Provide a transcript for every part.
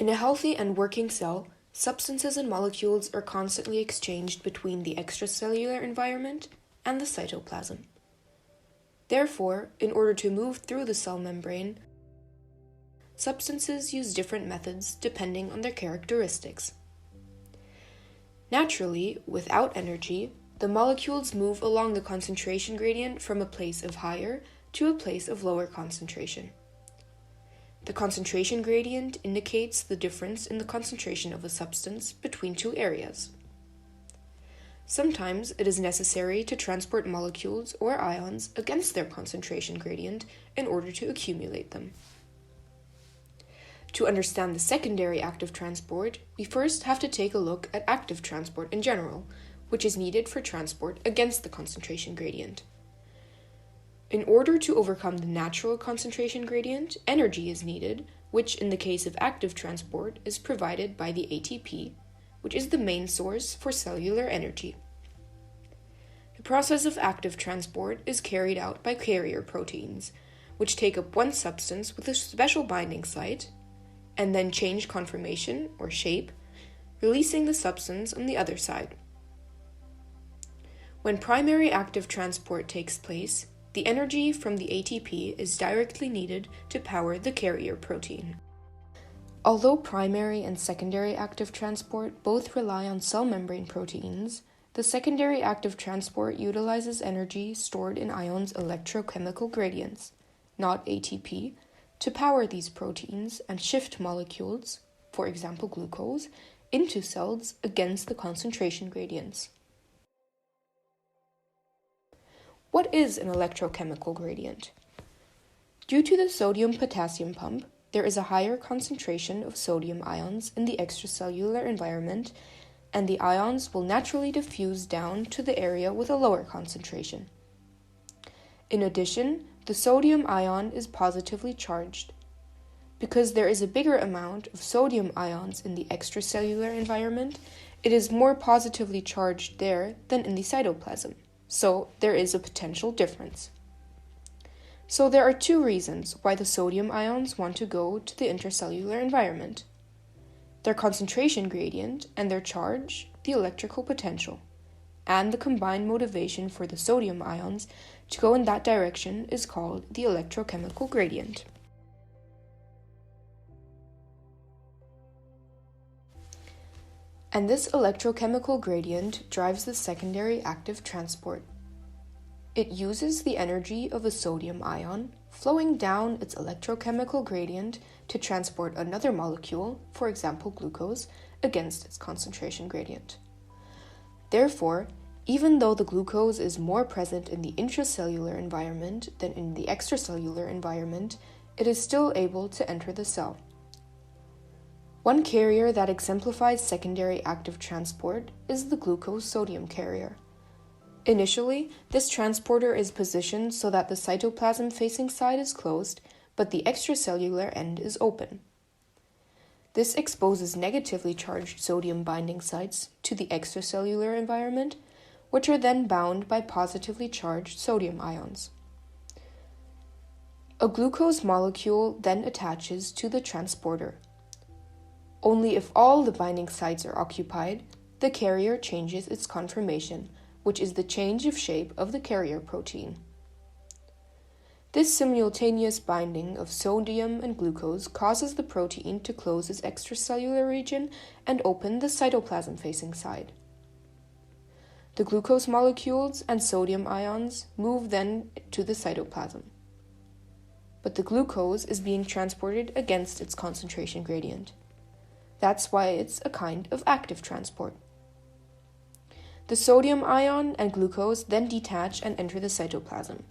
In a healthy and working cell, substances and molecules are constantly exchanged between the extracellular environment and the cytoplasm. Therefore, in order to move through the cell membrane, substances use different methods depending on their characteristics. Naturally, without energy, the molecules move along the concentration gradient from a place of higher to a place of lower concentration. The concentration gradient indicates the difference in the concentration of a substance between two areas. Sometimes it is necessary to transport molecules or ions against their concentration gradient in order to accumulate them. To understand the secondary active transport, we first have to take a look at active transport in general, which is needed for transport against the concentration gradient. In order to overcome the natural concentration gradient, energy is needed, which in the case of active transport is provided by the ATP, which is the main source for cellular energy. The process of active transport is carried out by carrier proteins, which take up one substance with a special binding site, and then change conformation or shape, releasing the substance on the other side. When primary active transport takes place, the energy from the ATP is directly needed to power the carrier protein. Although primary and secondary active transport both rely on cell membrane proteins, the secondary active transport utilizes energy stored in ions' electrochemical gradients, not ATP, to power these proteins and shift molecules, for example glucose, into cells against the concentration gradients. What is an electrochemical gradient? Due to the sodium-potassium pump, there is a higher concentration of sodium ions in the extracellular environment, and the ions will naturally diffuse down to the area with a lower concentration. In addition, the sodium ion is positively charged. Because there is a bigger amount of sodium ions in the extracellular environment, it is more positively charged there than in the cytoplasm. So there is a potential difference. So there are two reasons why the sodium ions want to go to the intercellular environment: their concentration gradient and their charge, the electrical potential, and the combined motivation for the sodium ions to go in that direction is called the electrochemical gradient. And this electrochemical gradient drives the secondary active transport. It uses the energy of a sodium ion flowing down its electrochemical gradient to transport another molecule, for example glucose, against its concentration gradient. Therefore, even though the glucose is more present in the intracellular environment than in the extracellular environment, it is still able to enter the cell. One carrier that exemplifies secondary active transport is the glucose-sodium carrier. Initially, this transporter is positioned so that the cytoplasm-facing side is closed, but the extracellular end is open. This exposes negatively charged sodium binding sites to the extracellular environment, which are then bound by positively charged sodium ions. A glucose molecule then attaches to the transporter. Only if all the binding sites are occupied, the carrier changes its conformation, which is the change of shape of the carrier protein. This simultaneous binding of sodium and glucose causes the protein to close its extracellular region and open the cytoplasm-facing side. The glucose molecules and sodium ions move then to the cytoplasm. But the glucose is being transported against its concentration gradient. That's why it's a kind of active transport. The sodium ion and glucose then detach and enter the cytoplasm.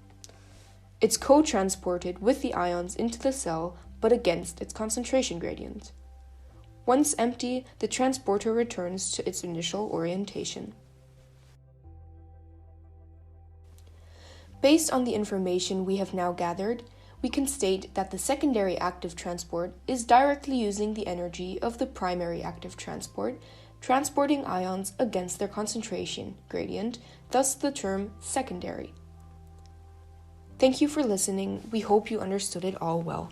It's co-transported with the ions into the cell, but against its concentration gradient. Once empty, the transporter returns to its initial orientation. Based on the information we have now gathered, we can state that the secondary active transport is directly using the energy of the primary active transport, transporting ions against their concentration gradient, thus the term secondary. Thank you for listening. We hope you understood it all well.